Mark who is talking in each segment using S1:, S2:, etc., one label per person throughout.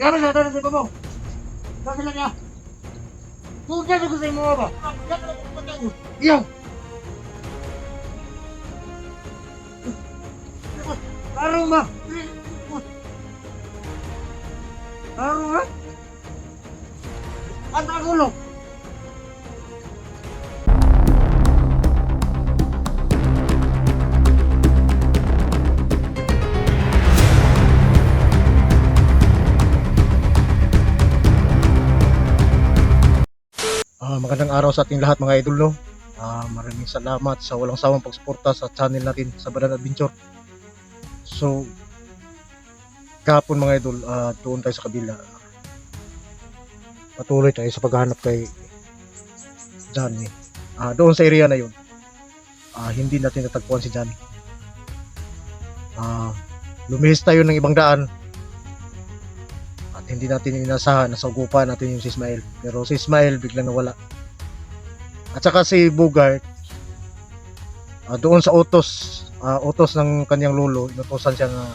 S1: Kaya sa tayo sa babaw. Kasi lang niya. Huwag na ko sa imo ba? Iyo! Tarong ba? Tarong ba? Ang tagulo! Magandang araw sa ating lahat mga idol, no? Maraming salamat sa walang sawang pagsuporta sa channel natin sa Badan Adventure. So kahapon mga idol, doon tayo sa kabila. Patuloy tayo sa paghahanap kay Johnny. Doon sa area na yun, hindi natin natagpuan si Johnny. Lumihis tayo ng ibang daan at hindi natin inasahan na saugupan natin yung si Ismael. Pero si Ismael biglang nawala. At saka si Bogart, doon sa utos ng kanyang lolo, inutosan siya na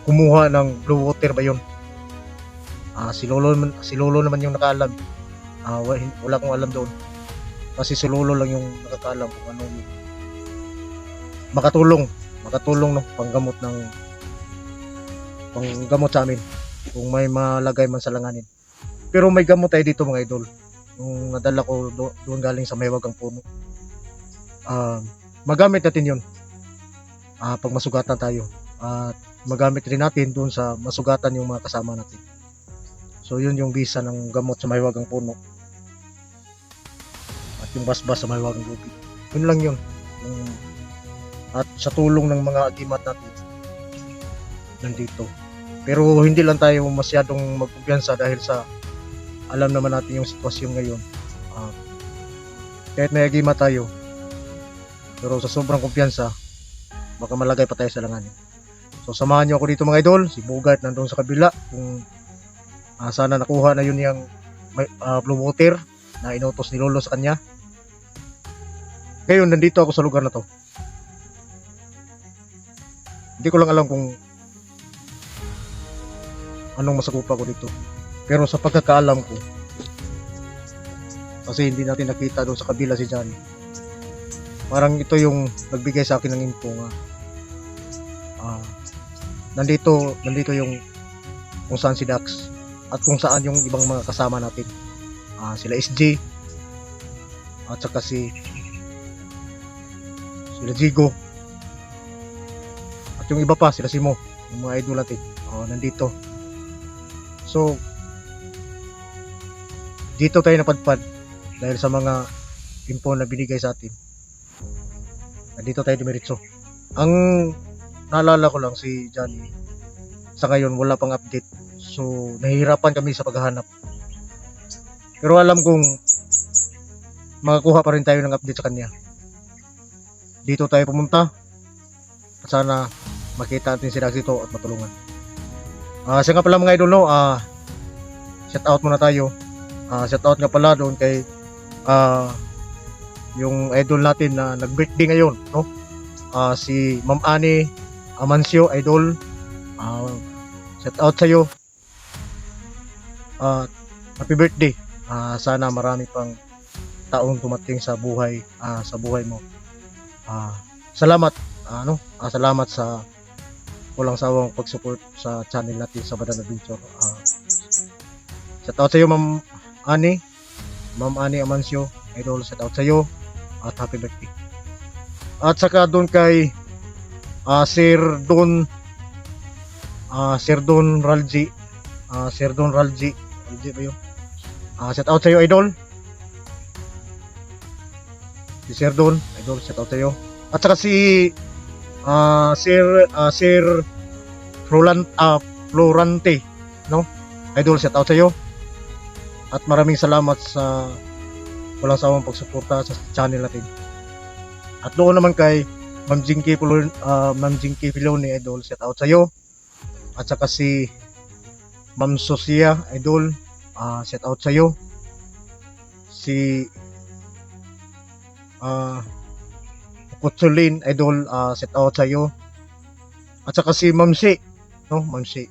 S1: kumuha ng blue water ba yun. Si lolo naman yung nakaalam. Wala akong alam doon. Kasi si lolo lang yung nakakaalam kung ano yung makatulong no, panggamot sa amin kung may malagay man sa langanin. Pero may gamot tayo dito mga idol. Nung nadala ko doon galing sa Mahiwagang Puno. Magamit natin yun pag masugatan tayo. At magamit rin natin doon sa masugatan yung mga kasama natin. So yun yung bisa ng gamot sa Mahiwagang Puno. At yung basbas sa Mahiwagang Lubi. Yun lang yun. At sa tulong ng mga agimat natin nandito. Pero hindi lang tayo masyadong magkumpiyansa dahil sa alam naman natin yung sitwasyon ngayon. Kahit may agima tayo, pero sa sobrang kumpiyansa, baka malagay pa tayo sa langanin. So samahan nyo ako dito mga idol. Si Bogart nandun sa kabila. Kung sana nakuha na yun yung blue water na inutos ni lolo sa kanya. Ngayon nandito ako sa lugar na to. Hindi ko lang alam kung anong masakupa ko dito. Pero sa pagkakaalam ko, kasi hindi natin nakita doon sa kabila si Johnny. Parang ito yung nagbigay sa akin ng info nga. Nandito yung kung saan si Dax at kung saan yung ibang mga kasama natin. Sila SJ at saka sila Jigo at yung iba pa, sila Simo, yung mga idol natin. Nandito. So dito tayo napadpad dahil sa mga info na binigay sa atin. Nandito tayo dumiretso. Ang naalala ko lang si Johnny, sa ngayon wala pang update. So nahihirapan kami sa paghahanap. Pero alam kong makakuha pa rin tayo ng update sa kanya. Dito tayo pumunta at sana makita natin si Dax dito at matulungan. Siya nga pala mga idol, no? Shout out muna tayo. Shout out nga pala doon kay yung idol natin na nag-birthday ngayon, no? Si Ma'am Annie Amancio, idol. Shout out sa iyo. Happy birthday. Sana marami pang taong dumating sa buhay mo. Salamat salamat sa walang sawang pag-support sa channel natin sa Badan Adventure. Shout out sa iyo Ma'am Annie Amancio, idol, shout out sa iyo at happy birthday. At saka doon kay Sir Don Ralji, Ralji ba yun? Shout out sa iyo idol. Si Sir Don, idol, shout out sa iyo. At saka si Sir Florante, no? Idol, shout out sa iyo. At maraming salamat sa walang sawang pagsuporta sa channel natin. At doon naman kay Ma'am Jinky Filoni, idol, shout out sa iyo. At saka si Ma'am Sosia, idol, shout out sa iyo. Si Kutsulin, idol, shout out sa iyo. At saka si Ma'am Si, no? Ma'am Si,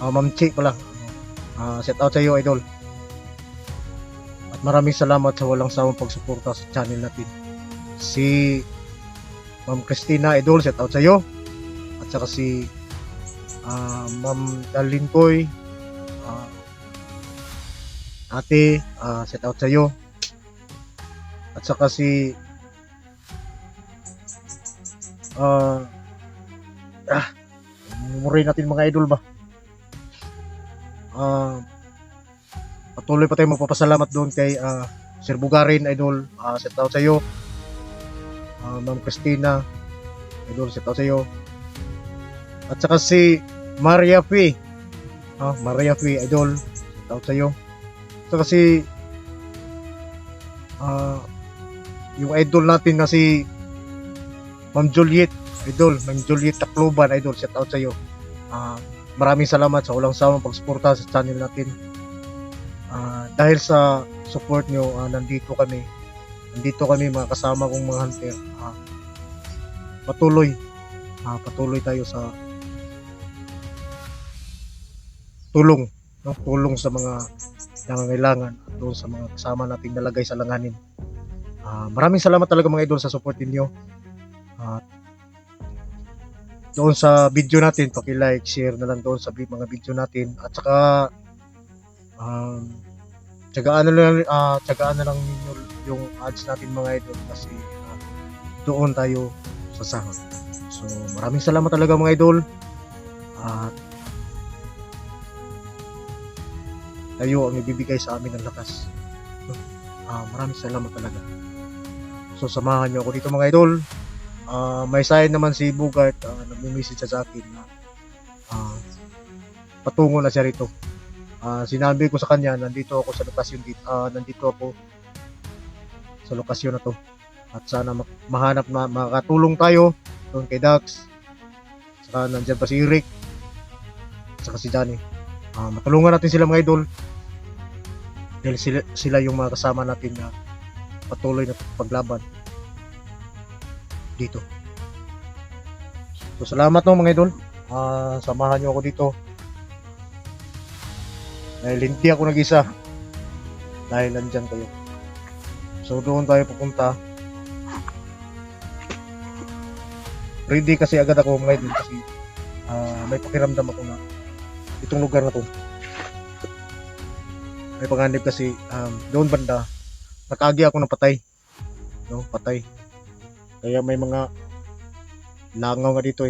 S1: Ma'am Chi pala. Shout out sa iyo, idol. At maraming salamat sa walang sawang pagsuporta sa channel natin. Si Ma'am Christina, idol, shout out sa iyo. At saka si Ma'am Darlene Koy, ate, shout out sa iyo. At saka si memory natin mga idol ba. Patuloy pa tayong magpapasalamat doon kay Sir Bugarin, idol. Shout out sa iyo. Ma'am Christina, idol, shout out sa iyo. At saka si Maria P. Maria P, idol, shout out sa iyo. At saka si yung idol natin na si Ma'am Juliet, idol, Ma'am Juliet Tacloban, idol, shout out sa iyo. Maraming salamat sa walang sawang pagsuporta sa channel natin. Dahil sa support nyo, nandito kami mga kasama kong mga hunter. Patuloy tayo sa tulong, no? Tulong sa mga nangangailangan at doon sa mga kasama nating nalagay sa langanin. Maraming salamat talaga mga idol sa support niyo. Doon sa video natin, paki-like, share na lang doon sa mga video natin. At saka tsagaan na lang ninyo yung ads natin mga idol kasi doon tayo sa sahod. So maraming salamat talaga mga idol. Tayo ang ibibigay sa amin ng lakas. Maraming salamat talaga. So samahan nyo ako dito mga idol. May sign naman si Bugart, nagme-message sa akin na patungo na siya rito. Sinabi ko sa kanya, nandito ako sa lokasyon dito. Nandito ako sa lokasyon na to. At sana mahanap na makatulong tayo doon kay Dax. Saka nandiyan pa si Eric. Saka si Johnny. Matulungan natin sila mga idol. Dahil sila yung mga kasama natin na patuloy na paglaban dito. So salamat no mga idol. Samahan nyo ako dito. Dahil hindi ako nag-isa. Dahil nandyan kayo. So doon tayo pupunta. Ready kasi agad ako mga idol kasi may pakiramdam ako na itong lugar na to may panganib kasi doon banda nakagi ako ng patay, no? Patay, kaya may mga langaw nga dito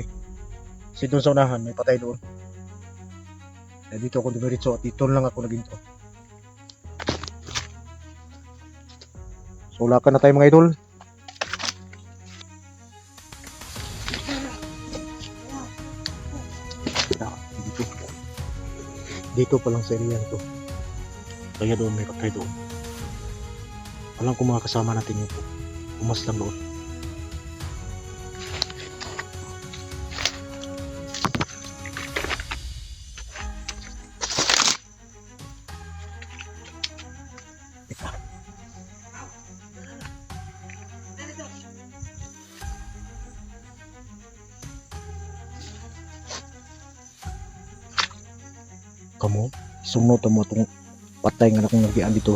S1: kasi doon sa unahan may patay doon, kaya dito ako dumiritso at dito lang ako naginto. So lakan na tayo mga idol. Dito pa lang sa area to. Kaya doon may patay doon. Alam ko mga kasama natin yung umas lang doon. Kamu sunod mo itong patay nga akong nagian dito.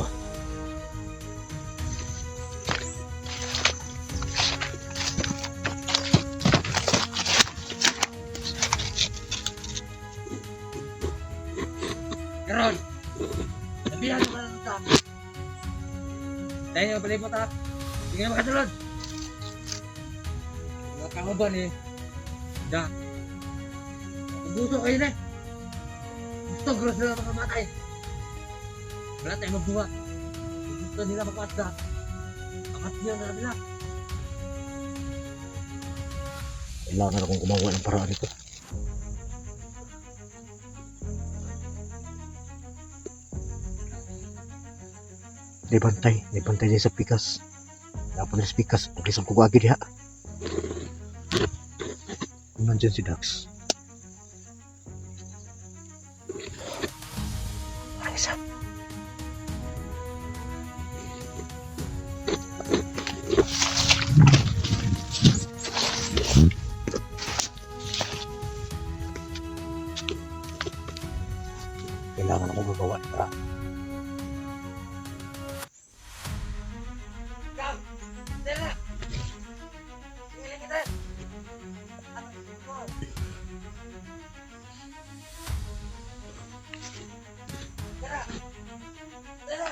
S2: Karon, sabihan mo ka na ito. Dahil nyo balik mo ta. Sige na makasunod. Mga kahuban Da. Puso kayo na. Gusto gross na makamatay. Wala tayong magbuhat. Gusto nila magpasda. Akat nyo na nila.
S1: Kailangan akong gumawa ng paraan ito. Di bantay din sa pikas. Dapat na sa pikas. Pag-isang kugagi diha. Nandyan si Dax. Isa. gagawa ng paraan.
S2: Kang! Tara! Tingnan kita! Tara! Tara!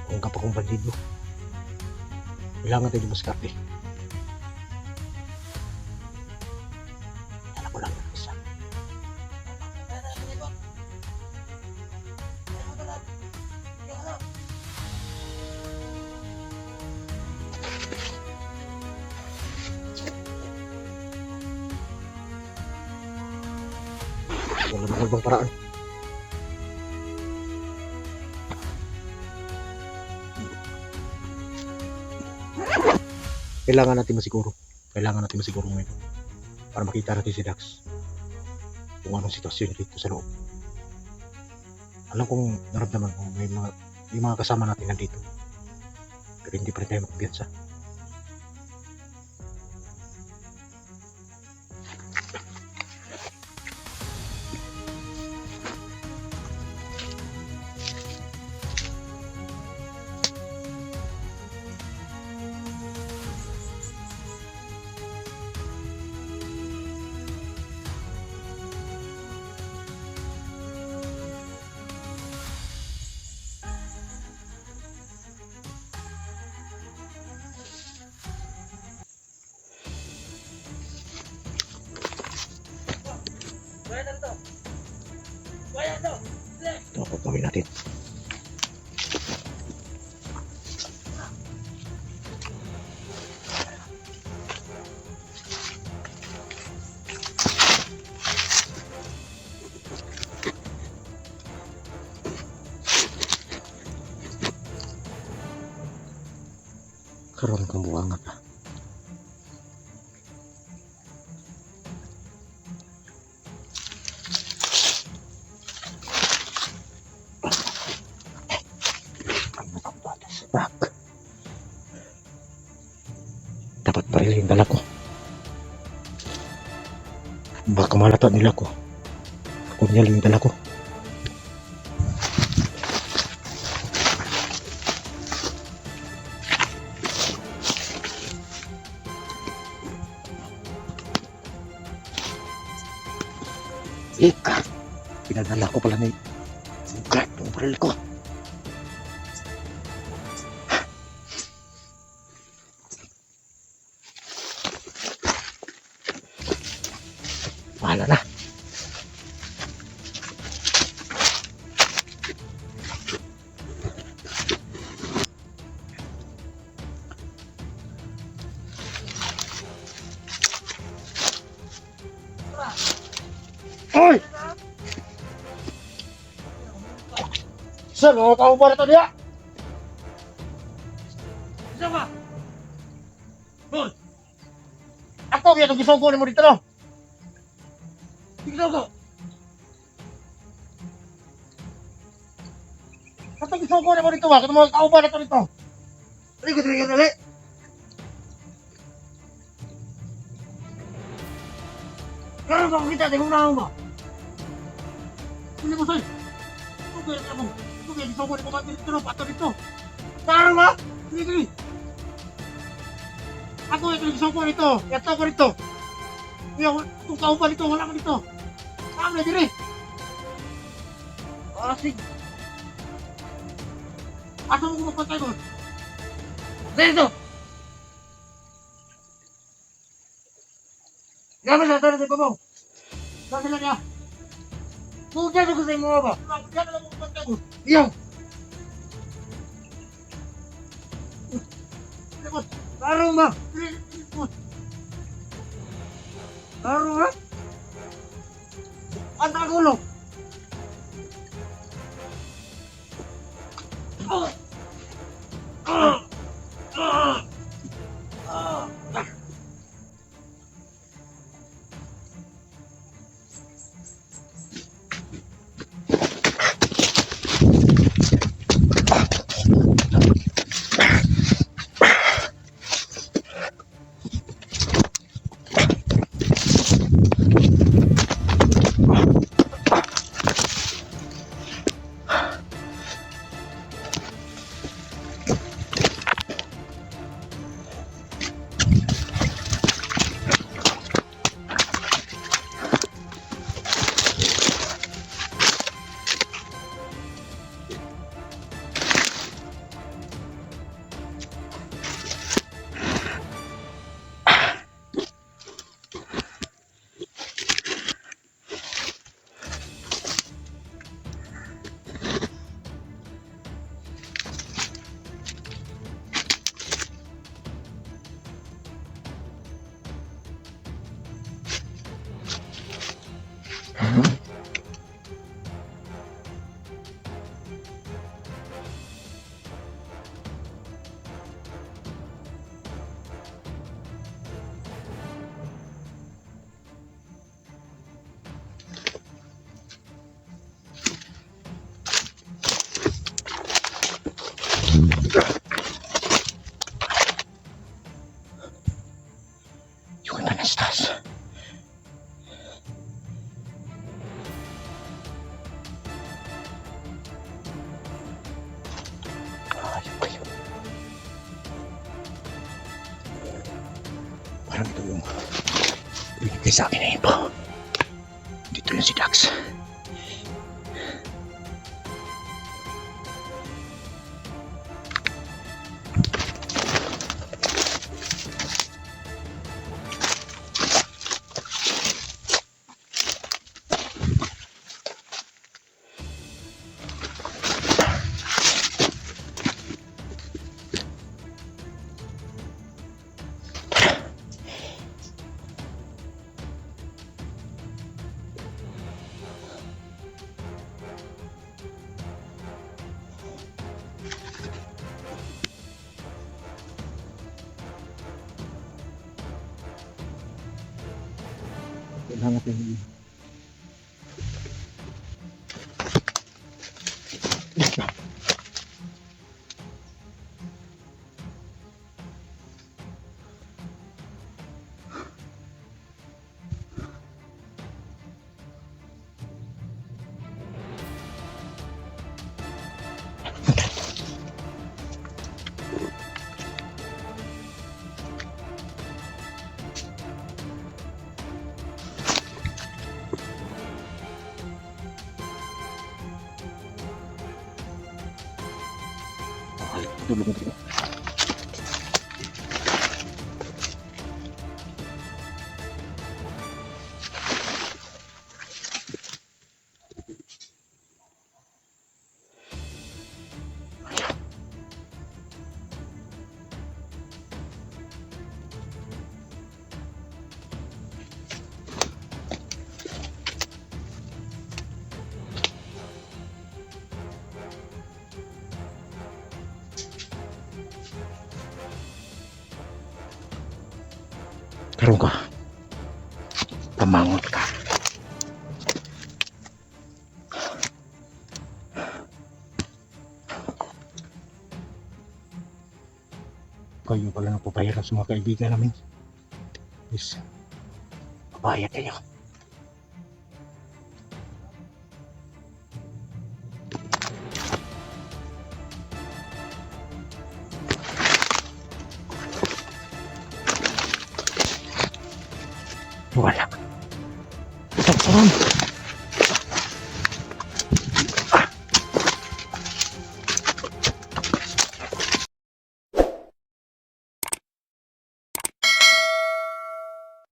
S1: Kung kapag kong bandido, kailangan tayo maskarte. Alam ko lang ng isa.
S2: Tara! Tara! Tara! Tara!
S1: Wala naman ibang paraan. Kailangan natin masiguro. Kailangan natin masiguro ngayon para makita natin si Dax kung anong sitwasyon dito sa loob. Alam kong naramdaman ko may mga kasama natin nandito, pero hindi pa rin tayo makabiyansa.
S2: Kaya na to! Kaya to!
S1: Ito ang gagawin natin. Karoon kang buwangat ah. Dapat baril yung dala ko. Baka malata nila ko. Kunyal yung dala ko. Ika! Pinadala ko pala ni Singkat yung baril ko. Bahala na. Hoy! Sir, mga tao ba na ito niya?
S2: Isa ka! Boy!
S1: Ako, yan ang gisong ko mo dito, no?
S2: Tignan ko!
S1: At ang gisong ko mo dito, ba? Kung mga tao ba na ito nito?
S2: Dali ko tingnan dali! Karoon ba kita? Tingnan na mo!
S1: Hindi mo, sir. Ito, kaya ka mo. Ito, kaya gisong ko mo dito, no? Pato dito.
S2: Karoon ba?
S1: Sige, sige. Ako, ito yung gisong ko dito. Yato ko dito. Kaya, kung tao ba dito, wala ko dito. Saan na diri?
S2: Sige!
S1: Asa mo kung magpantay mo?
S2: Dito! Gamit na tayo pa mo!
S1: Saan sila niya?
S2: Kung dyan ako sa imo ba?
S1: Diyan na lang mo magpantay mo.
S2: Iyaw!
S1: Limot.
S2: Karoon ba?
S1: Limot.
S2: Karoon ba?
S1: Ang tagulo.
S2: Ah! Ah! Ah! Ah!
S3: Yung iba nasa taas. Ayun kayo. Parang ito yung binigay sa akin na info. Dito yung si Dax. Kailangan natin tulong dito. Karoon ka. Pamangot ka. Kayo pala nagpapahiram sa mga kaibigan namin. Yes. Pabayad kayo. Wala. Isang